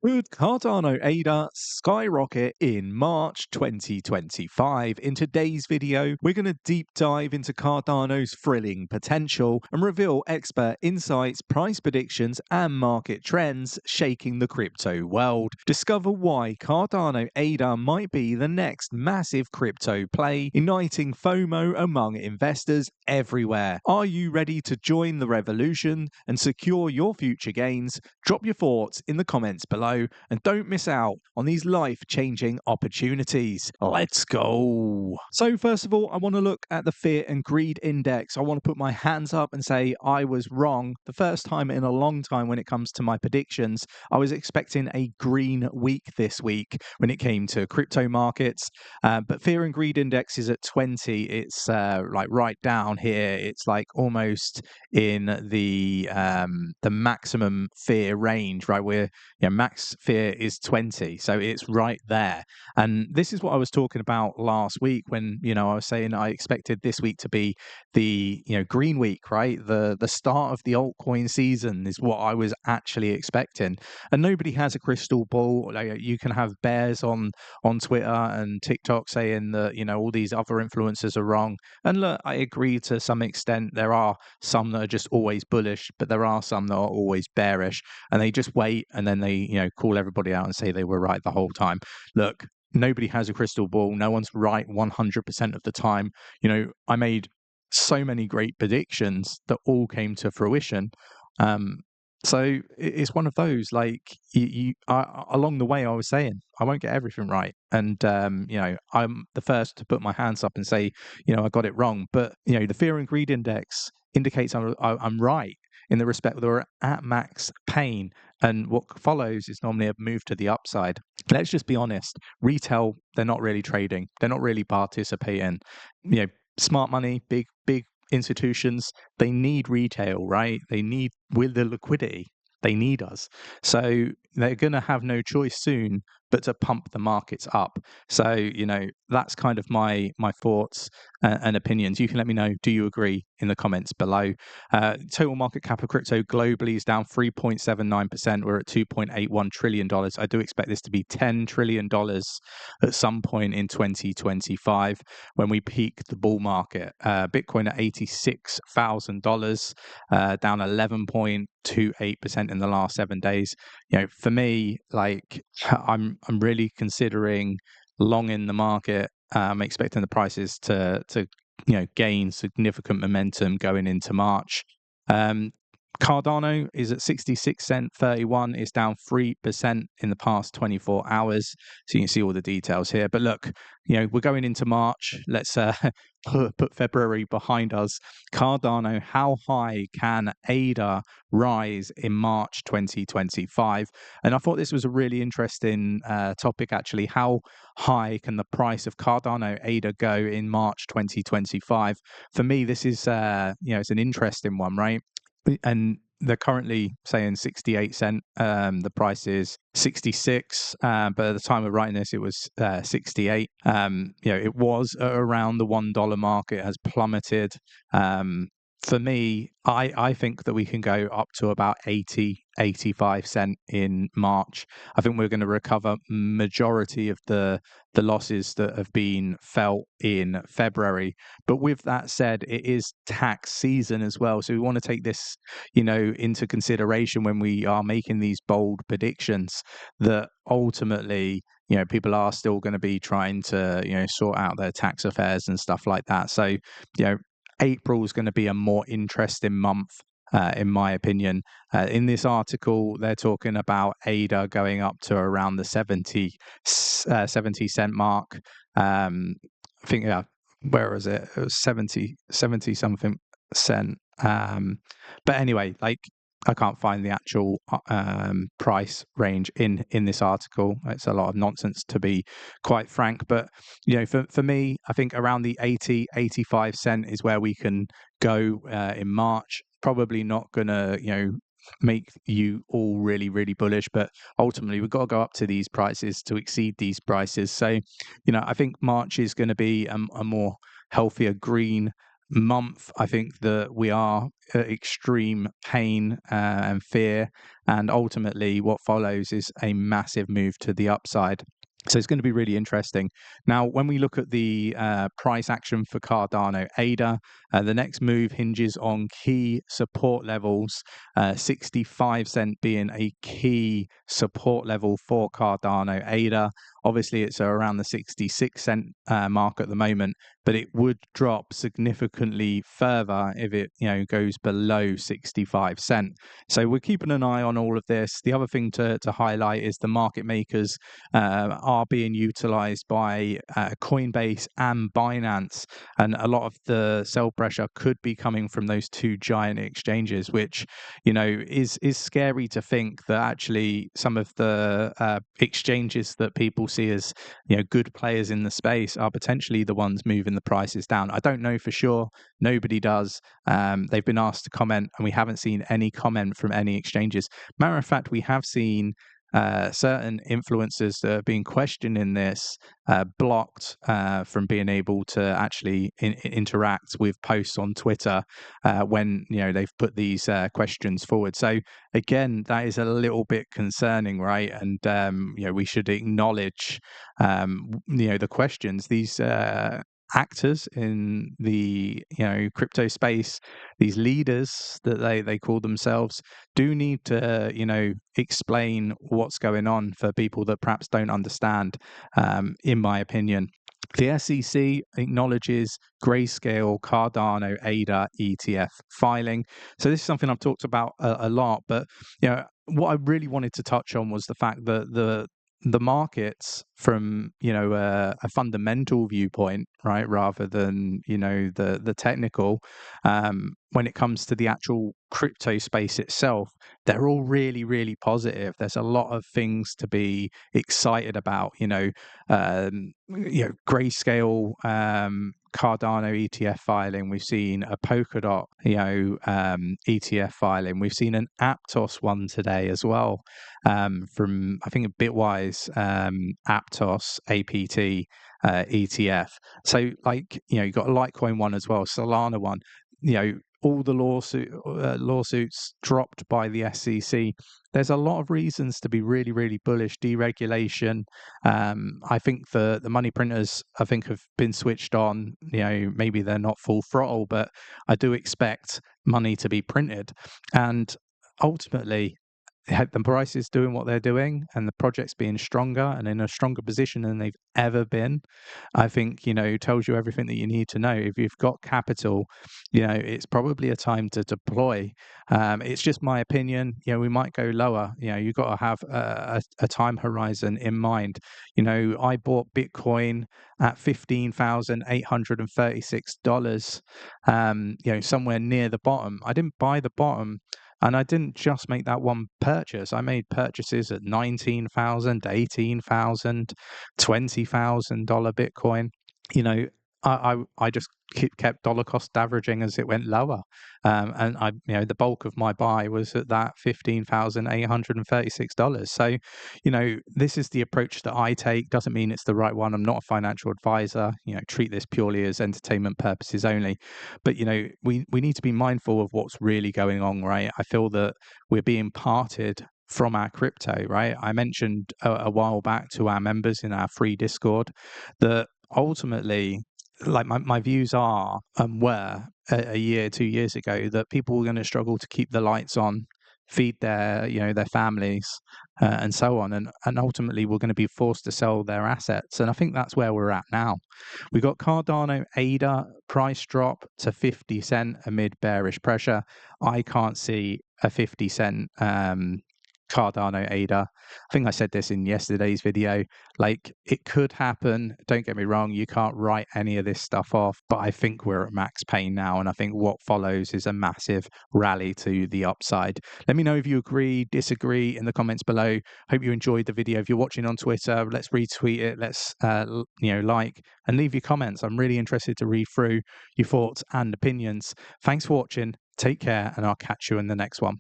Could Cardano ADA skyrocket in March 2025? In today's video, we're going to deep dive into Cardano's thrilling potential and reveal expert insights, price predictions, and market trends shaking the crypto world. Discover why Cardano ADA might be the next massive crypto play, igniting FOMO among investors everywhere. Are you ready to join the revolution and secure your future gains? Drop your thoughts in the comments below. And don't miss out on these life-changing opportunities. Let's go. So first of all, I want to look at the Fear and Greed Index. I want to put my hands up and say I was wrong. The first time in a long time when it comes to my predictions. I was expecting a green week this week when it came to crypto markets. But Fear and Greed Index is at 20. It's like right down here. It's like almost in the maximum fear range, right? We're max fear is 20, so it's right there. And this is what I was talking about last week when I was saying I expected this week to be the green week, right? The start of the altcoin season is what I was actually expecting. And nobody has a crystal ball. Like, you can have bears on Twitter and TikTok saying that all these other influencers are wrong. And look, I agree to some extent. There are some that are just always bullish, but there are some that are always bearish, and they just wait and then they call everybody out and say they were right the whole time. Look, nobody has a crystal ball. No one's right 100% of the time. I made so many great predictions that all came to fruition. So it's one of those, like, along the way I was saying I won't get everything right, and I'm the first to put my hands up and say I got it wrong. But the Fear and Greed Index indicates I'm right in the respect that we're at max pain, and what follows is normally a move to the upside. Let's just be honest, retail, they're not really trading, they're not really participating. Smart money, big institutions, they need retail, right? They need, with the liquidity, they need us. So they're going to have no choice soon but to pump the markets up. So that's kind of my thoughts and opinions. You can let me know, do you agree, in the comments below. Total market cap of crypto globally is down 3.79%. We're at $2.81 trillion. I do expect this to be $10 trillion at some point in 2025 when we peak the bull market. Bitcoin at $86,000, down 11.28% in the last 7 days. For me, like, I'm really considering long in the market. I'm expecting the prices to gain significant momentum going into March. Cardano is at 66 cent 31, is down 3% in the past 24 hours. So you can see all the details here. But look, we're going into March. Let's put February behind us. Cardano, how high can ADA rise in March 2025? And I thought this was a really interesting topic, actually. How high can the price of Cardano ADA go in March 2025? For me, this is it's an interesting one, right? And they're currently saying 68 cent. The price is 66, but at the time of writing this, it was 68. It was around the $1 mark. It has plummeted. For me, I think that we can go up to about 85 cent in March. I think we're going to recover majority of the losses that have been felt in February. But with that said, it is tax season as well. So we want to take this, into consideration when we are making these bold predictions, that ultimately, people are still going to be trying to, sort out their tax affairs and stuff like that. So, April is going to be a more interesting month, in my opinion. In this article, they're talking about ADA going up to around the 70 cent mark. I think, where is it? It was 70 something cent. But anyway, like, I can't find the actual price range in this article. It's a lot of nonsense, to be quite frank. But for me, I think around the 85 cent is where we can go in March. Probably not gonna make you all really, really bullish, but ultimately we've got to go up to these prices to exceed these prices. So I think March is going to be a more healthier green month, I think that we are at extreme pain and fear, and ultimately what follows is a massive move to the upside. So it's going to be really interesting. Now, when we look at the price action for Cardano ADA, the next move hinges on key support levels, 65 cent being a key support level for Cardano ADA. Obviously, it's around the 66 cent mark at the moment, but it would drop significantly further if it goes below 65 cent. So we're keeping an eye on all of this. The other thing to highlight is the market makers are being utilized by Coinbase and Binance, and a lot of the sell pressure could be coming from those two giant exchanges, which is scary to think that actually some of the exchanges that people see as good players in the space are potentially the ones moving the prices down. I don't know for sure. Nobody does. They've been asked to comment, and we haven't seen any comment from any exchanges. Matter of fact, we have seen certain influencers that have been questioning this blocked from being able to actually interact with posts on Twitter when they've put these questions forward. So again, that is a little bit concerning, right? And we should acknowledge the questions. These actors in the crypto space, these leaders that they call themselves, do need to explain what's going on for people that perhaps don't understand, in my opinion. The SEC acknowledges Grayscale Cardano ADA ETF filing. So this is something I've talked about a lot, but what I really wanted to touch on was the fact that the markets, from a fundamental viewpoint, right, rather than the technical, when it comes to the actual crypto space itself, they're all really, really positive. There's a lot of things to be excited about. Grayscale Cardano ETF filing. We've seen a Polkadot ETF filing. We've seen an Aptos one today as well, from I think a Bitwise Aptos APT ETF. So you've got a Litecoin one as well, Solana one. All the lawsuits dropped by the SEC. There's a lot of reasons to be really, really bullish. Deregulation. I think the money printers, have been switched on. Maybe they're not full throttle, but I do expect money to be printed, and ultimately the price is doing what they're doing, and the project's being stronger and in a stronger position than they've ever been. I think tells you everything that you need to know. If you've got capital, it's probably a time to deploy. It's just my opinion. We might go lower. You've got to have a time horizon in mind. I bought Bitcoin at $15,836. Somewhere near the bottom. I didn't buy the bottom. And I didn't just make that one purchase. I made purchases at $19,000, $18,000, $20,000 Bitcoin. I just kept dollar cost averaging as it went lower, and the bulk of my buy was at that $15,836. So, this is the approach that I take. Doesn't mean it's the right one. I'm not a financial advisor. Treat this purely as entertainment purposes only. But we need to be mindful of what's really going on, right? I feel that we're being parted from our crypto, right? I mentioned a while back to our members in our free Discord that ultimately, like my views are were a year, 2 years ago, that people were going to struggle to keep the lights on, feed their their families, and so on, and ultimately we're going to be forced to sell their assets. And I think that's where we're at now. We got Cardano ADA price drop to 50 cent amid bearish pressure. I can't see a 50 cent Cardano ADA. I think I said this in yesterday's video. It could happen. Don't get me wrong. You can't write any of this stuff off, but I think we're at max pain now. And I think what follows is a massive rally to the upside. Let me know if you agree, disagree in the comments below. Hope you enjoyed the video. If you're watching on Twitter, let's retweet it. Let's, like and leave your comments. I'm really interested to read through your thoughts and opinions. Thanks for watching. Take care, and I'll catch you in the next one.